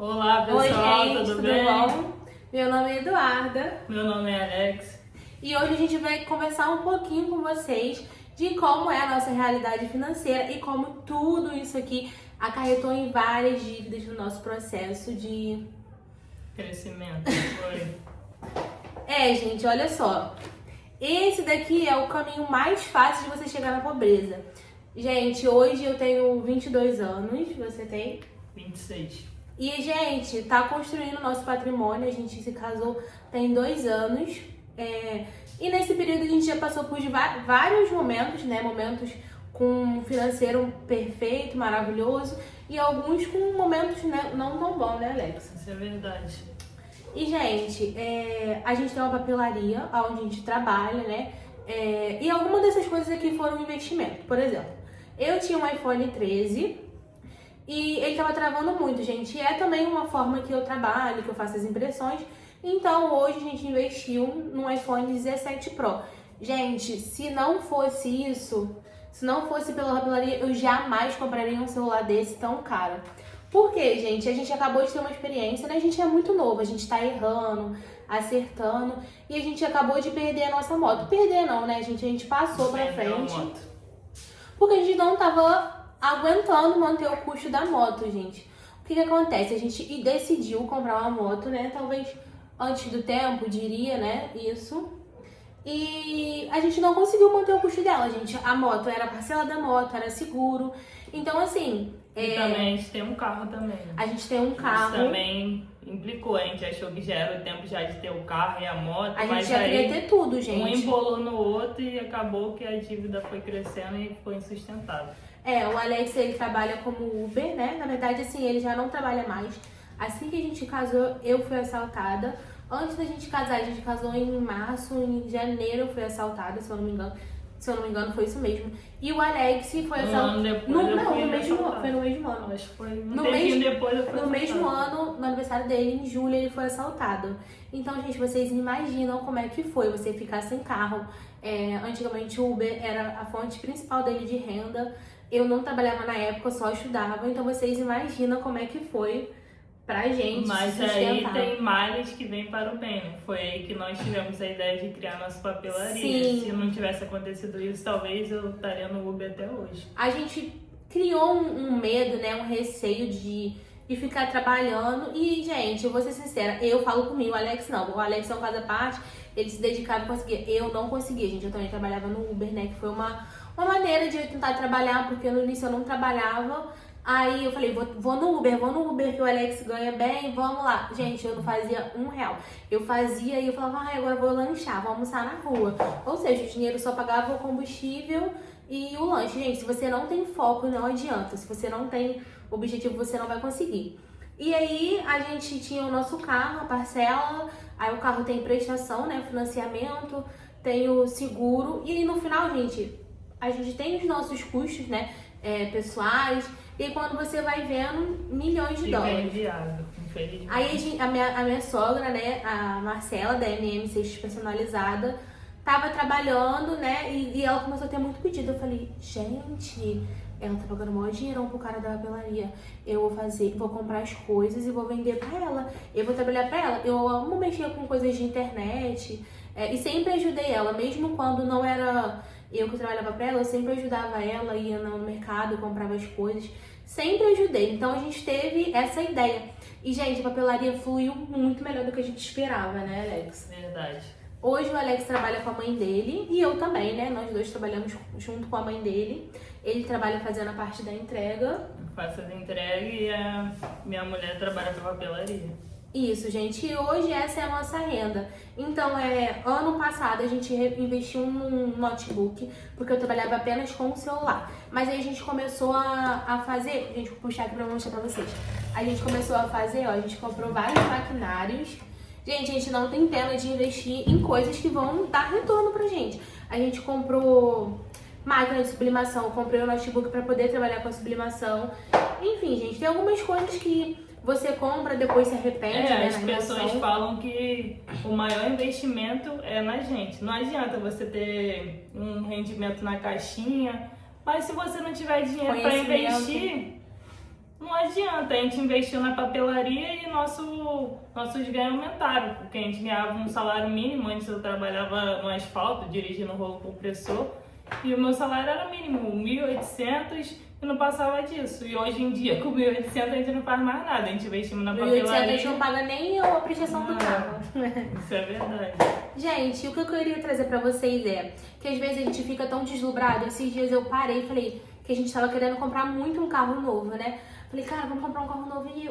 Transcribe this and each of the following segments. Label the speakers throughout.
Speaker 1: Olá
Speaker 2: Oi,
Speaker 1: pessoal,
Speaker 2: gente,
Speaker 1: tudo
Speaker 2: tudo
Speaker 1: bem?
Speaker 2: bom? Meu nome é Eduarda
Speaker 1: Meu nome é Alex.
Speaker 2: e hoje a gente vai conversar um pouquinho com vocês de como é a nossa realidade financeira e como tudo isso aqui acarretou em várias dívidas no nosso processo de...
Speaker 1: Crescimento, foi.
Speaker 2: Gente, olha só. Esse daqui é o caminho mais fácil de você chegar na pobreza. Gente, hoje eu tenho 22 anos, você tem?
Speaker 1: 26.
Speaker 2: E, gente, tá construindo o nosso patrimônio. A gente se casou tem 2 anos. E nesse período a gente já passou por vários momentos, né? Momentos com um financeiro perfeito, maravilhoso. E alguns com momentos, né, não tão bons, né, Alex?
Speaker 1: Isso é verdade.
Speaker 2: E, gente, a gente tem uma papelaria onde a gente trabalha, né? E algumas dessas coisas aqui foram um investimento. Por exemplo, eu tinha um iPhone 13 e ele tava travando muito, gente. E é também uma forma que eu trabalho, que eu faço as impressões. Então, hoje a gente investiu num iPhone 17 Pro. Gente, se não fosse isso, se não fosse pela papelaria, eu jamais compraria um celular desse tão caro. Por quê, gente? A gente acabou de ter uma experiência, né? A gente é muito novo, a gente tá errando, acertando, e a gente acabou de perder a nossa moto. Perder não, né, gente? A gente passou pra frente, porque a gente não tava aguentando manter o custo da moto, gente. O que acontece? A gente decidiu comprar uma moto, né? Talvez antes do tempo, diria, né? Isso. E a gente não conseguiu manter o custo dela, gente. A moto era a parcela da moto, era seguro. Então, assim...
Speaker 1: E também a gente tem um carro também.
Speaker 2: A gente tem um carro.
Speaker 1: Isso também implicou, a gente achou que já era o tempo já de ter o carro e a moto.
Speaker 2: A
Speaker 1: mas
Speaker 2: gente já queria ter tudo, gente.
Speaker 1: Um embolou no outro e acabou que a dívida foi crescendo e foi insustentável.
Speaker 2: O Alex, ele trabalha como Uber, né? Na verdade, assim, ele já não trabalha mais. Assim que a gente casou, eu fui assaltada. Antes da gente casar, a gente casou em março, em janeiro eu fui assaltada, se eu não me engano. Se eu não me engano, foi isso mesmo. E o Alex foi assaltado. No mesmo ano.
Speaker 1: Acho que foi um tempinho depois eu fui
Speaker 2: No mesmo ano, no aniversário dele, em julho, ele foi assaltado. Então, gente, vocês imaginam como é que foi você ficar sem carro. Antigamente o Uber era a fonte principal dele de renda. Eu não trabalhava na época, eu só estudava. Então, vocês imaginam como é que foi pra gente.
Speaker 1: Mas aí tem males que vêm para o bem, né? Foi aí que nós tivemos a ideia de criar nossa papelaria.
Speaker 2: Sim.
Speaker 1: Se não tivesse acontecido isso, talvez eu estaria no Uber até hoje.
Speaker 2: A gente criou um medo, né? Um receio de ficar trabalhando. E, gente, eu vou ser sincera, eu falo comigo, o Alex não. O Alex é um caso à parte, ele se dedicava e conseguia. Eu não conseguia, gente. Eu também trabalhava no Uber, né? Que foi uma maneira de eu tentar trabalhar, porque no início eu não trabalhava. Aí eu falei, vou no Uber que o Alex ganha bem, vamos lá. Gente, eu não fazia R$1. Eu fazia e eu falava, agora eu vou lanchar, vou almoçar na rua. Ou seja, o dinheiro só pagava o combustível e o lanche. Gente, se você não tem foco, não adianta. Se você não tem objetivo, você não vai conseguir. E aí a gente tinha o nosso carro, a parcela, aí o carro tem prestação, né, financiamento, tem o seguro. E no final, gente, a gente tem os nossos custos, né, pessoais. E quando você vai vendo, milhões de dólares.
Speaker 1: Inviável, infelizmente.
Speaker 2: Aí a minha sogra, né, a Marcela, da MM6 Personalizada, tava trabalhando, né, e ela começou a ter muito pedido. Eu falei, gente, ela tá pagando o maior dinheirão pro cara da papelaria. Eu vou comprar as coisas e vou vender pra ela. Eu vou trabalhar pra ela. Eu amo mexer com coisas de internet. E sempre ajudei ela, mesmo quando não era eu que trabalhava pra ela, eu sempre ajudava ela, ia no mercado, comprava as coisas, sempre ajudei. Então a gente teve essa ideia. E, gente, a papelaria fluiu muito melhor do que a gente esperava, né, Alex?
Speaker 1: Verdade.
Speaker 2: Hoje o Alex trabalha com a mãe dele e eu também, né? Nós dois trabalhamos junto com a mãe dele. Ele trabalha fazendo a parte da entrega.
Speaker 1: Eu faço as entregas e a minha mulher trabalha com a papelaria.
Speaker 2: Isso, gente. E hoje essa é a nossa renda. Então, ano passado a gente investiu num notebook, porque eu trabalhava apenas com o celular. Mas aí a gente começou a fazer... Gente, vou puxar aqui pra mostrar pra vocês. A gente começou a fazer, a gente comprou vários maquinários. Gente, a gente não tem pena de investir em coisas que vão dar retorno pra gente. A gente comprou máquina de sublimação, comprei o notebook pra poder trabalhar com a sublimação. Enfim, gente, tem algumas coisas que você compra, depois se arrepende, né?
Speaker 1: As pessoas falam que o maior investimento é na gente. Não adianta você ter um rendimento na caixinha, mas se você não tiver dinheiro para investir, não adianta, a gente investiu na papelaria e nossos ganhos aumentaram, porque a gente ganhava um salário mínimo, antes eu trabalhava no asfalto, dirigindo rolo compressor, e o meu salário era mínimo, 1.800 e não passava disso. E hoje em dia, com 1.800 a gente não faz mais nada, a gente investimos na papelaria.
Speaker 2: 1.800 a gente não paga nem a prestação do carro.
Speaker 1: Isso é verdade.
Speaker 2: Gente, o que eu queria trazer pra vocês é que às vezes a gente fica tão deslumbrado. Esses dias eu parei e falei que a gente tava querendo comprar muito um carro novo, né? Falei, cara, vamos comprar um carro novo. E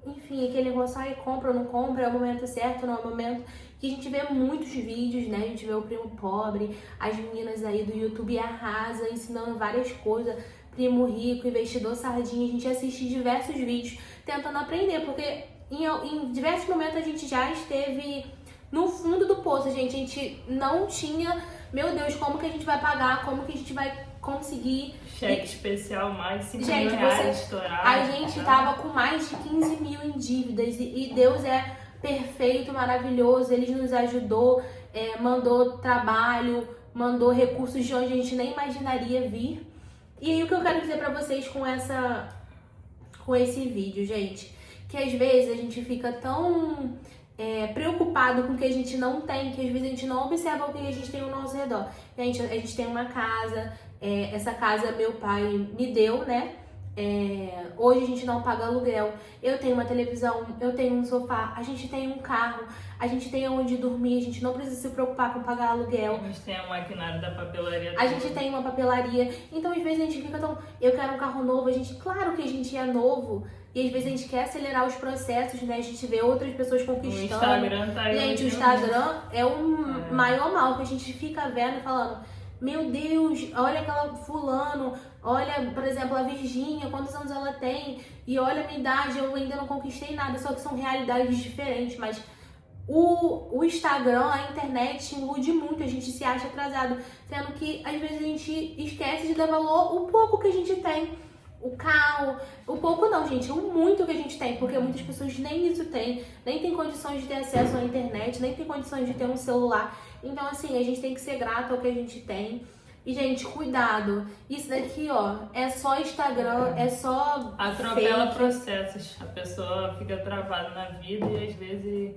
Speaker 2: enfim, aquele negócio, compra ou não compra, é o momento certo, não é o momento. Que a gente vê muitos vídeos, né? A gente vê o primo pobre, as meninas aí do YouTube arrasa, ensinando várias coisas. Primo rico, investidor sardinha. A gente assiste diversos vídeos tentando aprender, porque em diversos momentos a gente já esteve no fundo do poço, gente. A gente não tinha, meu Deus, como que a gente vai pagar, como que a gente vai conseguir.
Speaker 1: Cheque especial, mais de 5
Speaker 2: Gente,
Speaker 1: mil reais estourado.
Speaker 2: A gente tava com mais de 15 mil em dívidas e Deus é perfeito, maravilhoso. Ele nos ajudou, mandou trabalho, mandou recursos de onde a gente nem imaginaria vir. E aí o que eu quero dizer pra vocês com esse vídeo, gente, que às vezes a gente fica tão preocupado com o que a gente não tem, que às vezes a gente não observa o que a gente tem ao nosso redor. A gente tem uma casa, essa casa meu pai me deu, né? Hoje a gente não paga aluguel, eu tenho uma televisão, eu tenho um sofá, a gente tem um carro, a gente tem onde dormir, a gente não precisa se preocupar com pagar aluguel.
Speaker 1: A gente tem a maquinário da papelaria.
Speaker 2: A gente tem uma papelaria, então às vezes a gente fica tão... Eu quero um carro novo, claro que a gente é novo, e às vezes a gente quer acelerar os processos, né? A gente vê outras pessoas conquistando.
Speaker 1: O Instagram tá aí.
Speaker 2: Gente, o Instagram é o maior mal, que a gente fica vendo e falando, meu Deus, olha aquela fulano, olha, por exemplo, a Virgínia, quantos anos ela tem, e olha a minha idade, eu ainda não conquistei nada, só que são realidades diferentes, mas o Instagram, a internet ilude muito, a gente se acha atrasado, sendo que às vezes a gente esquece de dar valor o pouco que a gente tem. O carro, o pouco não, gente, o muito que a gente tem, porque muitas pessoas nem isso têm, nem tem condições de ter acesso à internet, nem tem condições de ter um celular. Então, assim, a gente tem que ser grato ao que a gente tem. E, gente, cuidado. Isso daqui, ó, é só Instagram, é só
Speaker 1: atropela
Speaker 2: fake.
Speaker 1: processos. A pessoa fica travada na vida e, às vezes,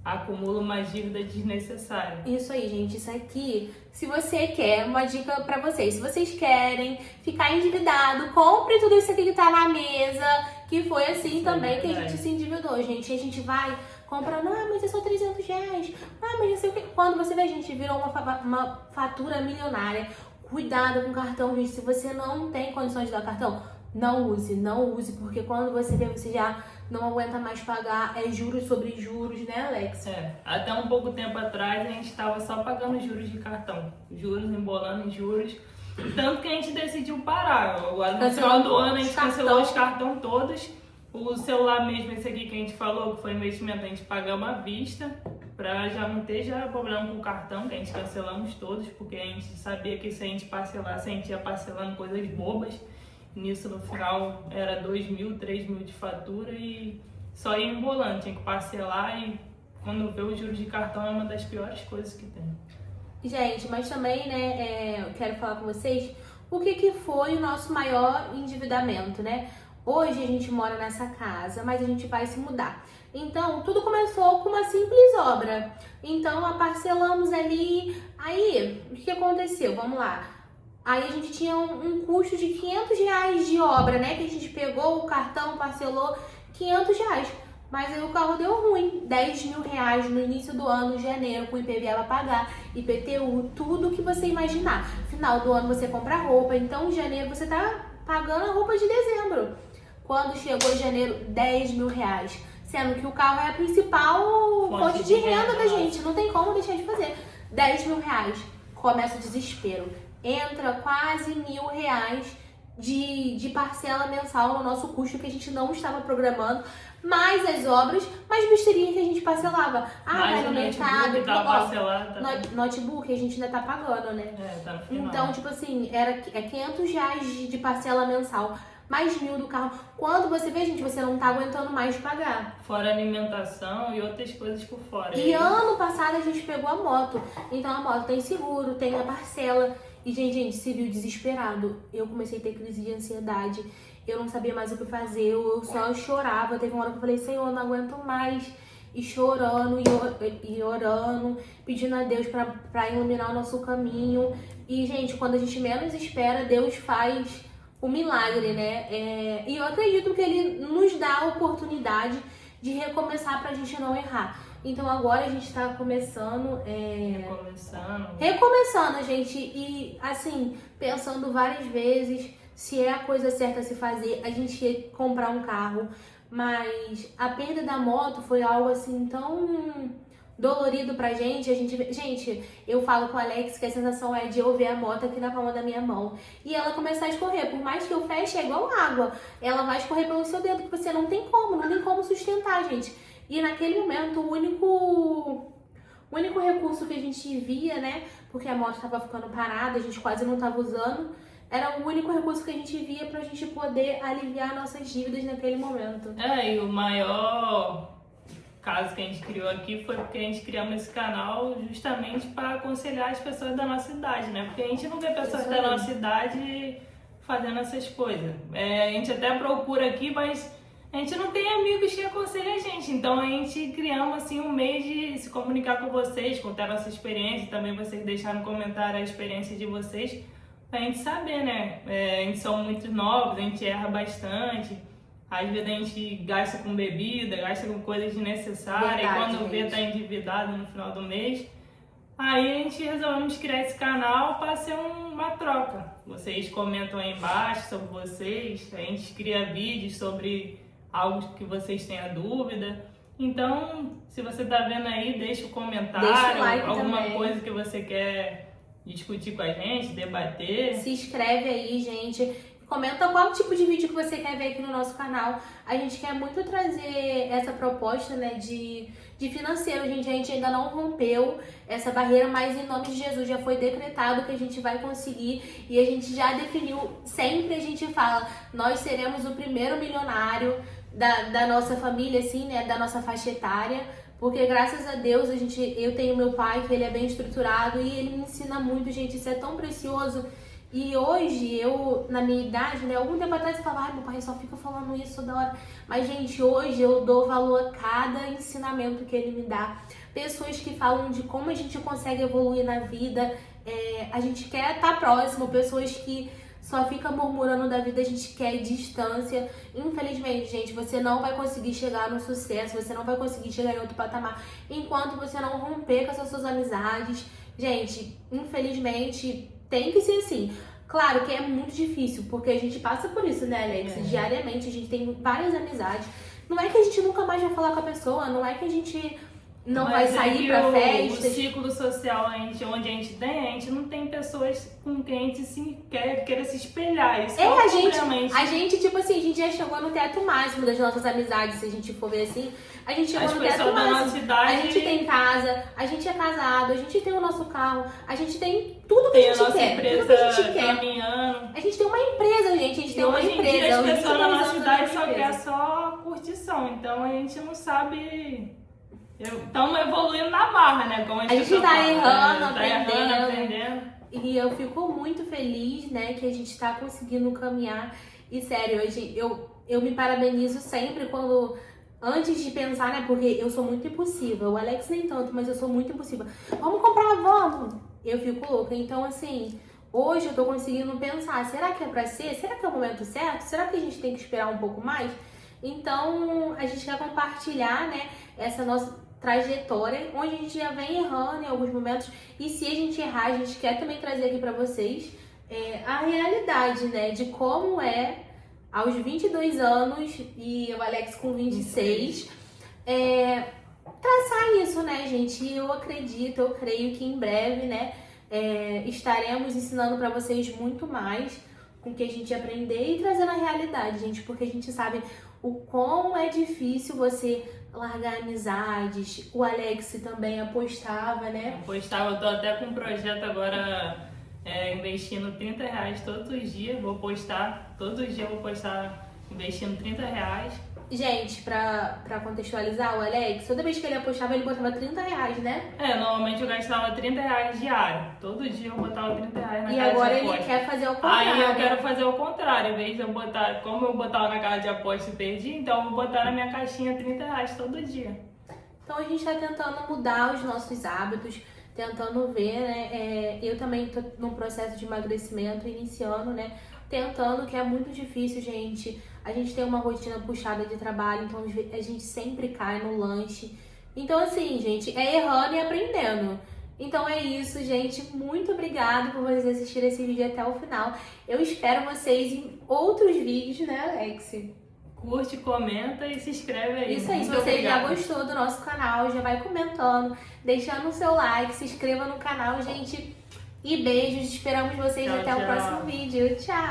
Speaker 1: acumula uma dívida desnecessária.
Speaker 2: Isso aí, gente. Isso aqui, se você quer, uma dica pra vocês. Se vocês querem ficar endividado, compre tudo isso aqui que tá na mesa. Que foi assim também que a gente se endividou, gente. A gente vai comprando, mas é só 300 reais. Mas não sei o que. Quando você vê, a gente virou uma fatura milionária. Cuidado com o cartão, gente. Se você não tem condições de dar cartão, não use, porque quando você vê, você já não aguenta mais pagar, juros sobre juros, né, Alex?
Speaker 1: Até um pouco tempo atrás a gente estava só pagando juros de cartão, juros embolando em juros, tanto que a gente decidiu parar. Agora no final do ano a gente cancelou os cartões todos, o celular mesmo, esse aqui que a gente falou, que foi investimento, a gente pagamos à vista, pra já não ter problema com o cartão, que a gente cancelamos todos, porque a gente sabia que se a gente parcelasse, a gente ia parcelando coisas bobas. Nisso, no final, era 2.000, 3.000 de fatura e só ia embolando, tinha que parcelar e quando vê o juros de cartão é uma das piores coisas que tem.
Speaker 2: Gente, mas também, né, eu quero falar com vocês o que foi o nosso maior endividamento, né? Hoje a gente mora nessa casa, mas a gente vai se mudar. Então, tudo começou com uma simples obra. Então, parcelamos ali. Aí, o que aconteceu? Vamos lá. Aí a gente tinha um custo de 500 reais de obra, né? Que a gente pegou o cartão, parcelou 500 reais. Mas aí o carro deu ruim, 10 mil reais no início do ano, janeiro, com IPVA pra pagar, IPTU, tudo que você imaginar. Final do ano você compra roupa, então em janeiro você tá pagando a roupa de dezembro. Quando chegou em janeiro, 10 mil reais. Sendo que o carro é a principal fonte de renda da gente, não tem como deixar de fazer. 10 mil reais, começa o desespero. Entra quase R$1.000 de parcela mensal no nosso custo que a gente não estava programando, mais as obras, mais besteirinha que a gente parcelava. Vai no mercado, notebook a gente ainda tá pagando, né?
Speaker 1: Tá no final.
Speaker 2: Então, tipo assim, era 500 reais de parcela mensal, mais 1.000 do carro. Quando você vê, gente, você não tá aguentando mais pagar.
Speaker 1: Fora alimentação e outras coisas por fora.
Speaker 2: E ano passado a gente pegou a moto. Então a moto tem seguro, tem a parcela. E, gente, se viu desesperado. Eu comecei a ter crise de ansiedade. eu não sabia mais o que fazer, eu só chorava. Teve uma hora que eu falei, Senhor, eu não aguento mais. E chorando, e orando, pedindo a Deus pra iluminar o nosso caminho. E, gente, quando a gente menos espera, Deus faz o milagre, né? E eu acredito que Ele nos dá a oportunidade de recomeçar pra gente não errar. Então agora a gente tá começando. Recomeçando, gente. E assim, pensando várias vezes se é a coisa certa a se fazer. A gente ia comprar um carro, mas a perda da moto foi algo assim tão dolorido pra gente. Gente, eu falo com o Alex que a sensação é de eu ver a moto aqui na palma da minha mão e ela começar a escorrer. Por mais que eu feche, é igual água. Ela vai escorrer pelo seu dedo, que você não tem como sustentar, gente. E naquele momento, o único recurso que a gente via, né, porque a moto estava ficando parada, a gente quase não estava usando, era o único recurso que a gente via pra gente poder aliviar nossas dívidas naquele momento.
Speaker 1: E o maior caso que a gente criou aqui foi porque a gente criamos esse canal justamente para aconselhar as pessoas da nossa idade, né? Porque a gente não vê pessoas da nossa idade fazendo essas coisas. A gente até procura aqui, mas a gente não tem amigos que aconselhem a gente. Então a gente criamos assim um meio de se comunicar com vocês, contar a nossa experiência, também vocês deixaram no comentário a experiência de vocês, pra gente saber, né? A gente são muito novos, a gente erra bastante. Às vezes a gente gasta com bebida, gasta com coisas desnecessárias, e quando vê tá endividado no final do mês. Aí a gente resolvemos criar esse canal para ser uma troca. Vocês comentam aí embaixo sobre vocês, a gente cria vídeos sobre algo que vocês tenham dúvida. Então, se você tá vendo aí, deixa o comentário,
Speaker 2: deixa o like
Speaker 1: alguma
Speaker 2: também.
Speaker 1: Coisa que você quer discutir com a gente, debater.
Speaker 2: Se inscreve aí, gente. Comenta qual tipo de vídeo que você quer ver aqui no nosso canal. A gente quer muito trazer essa proposta, né, de financeiro. A gente ainda não rompeu essa barreira, mas em nome de Jesus já foi decretado que a gente vai conseguir. E a gente já definiu, sempre a gente fala, nós seremos o primeiro milionário da nossa família, assim, né, da nossa faixa etária. Porque graças a Deus eu tenho meu pai, que ele é bem estruturado e ele me ensina muito, gente, isso é tão precioso. E hoje, na minha idade, né, algum tempo atrás eu falava, ai, meu pai só fica falando isso toda hora. Mas, gente, hoje eu dou valor a cada ensinamento que ele me dá. Pessoas que falam de como a gente consegue evoluir na vida, a gente quer estar próximo, pessoas que só ficam murmurando da vida, a gente quer distância. Infelizmente, gente, você não vai conseguir chegar no sucesso, você não vai conseguir chegar em outro patamar enquanto você não romper com essas suas amizades. Gente, infelizmente, tem que ser assim. Claro que é muito difícil, porque a gente passa por isso, né, Alex? Diariamente, a gente tem várias amizades. Não é que a gente nunca mais vai falar com a pessoa, não é que a gente não vai sair pra festas.
Speaker 1: O ciclo social onde a gente não tem pessoas com quem a gente queira se espelhar. Isso
Speaker 2: a gente, tipo assim, a gente já chegou no teto máximo das nossas amizades, se a gente for ver assim. A gente chegou no teto máximo. A gente tem casa, a gente é casado, a gente tem o nosso carro, a gente tem tudo que a gente quer.
Speaker 1: Empresa
Speaker 2: tudo que a gente quer.
Speaker 1: Caminhando.
Speaker 2: A gente tem uma empresa, gente. A gente tem uma empresa.
Speaker 1: Hoje em dia as pessoas na nossa idade só querem só curtição. Então a gente não sabe. Estamos evoluindo na barra, né? Como
Speaker 2: a gente tá errando,
Speaker 1: aprendendo.
Speaker 2: E eu fico muito feliz, né, que a gente tá conseguindo caminhar. E sério, hoje eu me parabenizo sempre antes de pensar, né, porque eu sou muito impulsiva. O Alex nem tanto, mas eu sou muito impulsiva. Vamos comprar, vamos! Eu fico louca. Então, assim, hoje eu tô conseguindo pensar, será que é pra ser? Será que é o momento certo? Será que a gente tem que esperar um pouco mais? Então, a gente quer compartilhar, né, essa nossa trajetória, onde a gente já vem errando em alguns momentos, e se a gente errar, a gente quer também trazer aqui pra vocês a realidade, né, de como é aos 22 anos e o Alex com 26, traçar isso, né, gente? E eu creio que em breve, né, estaremos ensinando pra vocês muito mais com o que a gente aprender e trazendo a realidade, gente, porque a gente sabe o quão é difícil você largar amizades. O Alex também apostava, né?
Speaker 1: Apostava, eu tô até com um projeto agora, investindo R$30 todos os dias. Todos os dias eu vou postar investindo R$30.
Speaker 2: gente, pra contextualizar, o Alex, toda vez que ele apostava, ele botava R$30, né?
Speaker 1: Normalmente eu gastava R$30 diário. Todo dia eu botava R$30 na casa de aposta.
Speaker 2: E agora ele quer fazer ao contrário.
Speaker 1: Aí eu quero fazer o contrário. Em vez de eu botar, como eu botava na casa de aposta e perdi, então eu vou botar na minha caixinha R$30 todo dia.
Speaker 2: Então a gente tá tentando mudar os nossos hábitos, tentando ver, né? Eu também tô num processo de emagrecimento, iniciando, né? Tentando, que é muito difícil, gente. A gente tem uma rotina puxada de trabalho, então a gente sempre cai no lanche. Então, assim, gente, é errando e aprendendo. Então é isso, gente. Muito obrigada por vocês assistirem esse vídeo até o final. Eu espero vocês em outros vídeos, né, Alex?
Speaker 1: Curte, comenta e se inscreve aí.
Speaker 2: Isso aí, se você já gostou do nosso canal, já vai comentando, deixando o seu like, se inscreva no canal, gente. E beijos, esperamos vocês até o próximo vídeo. Tchau!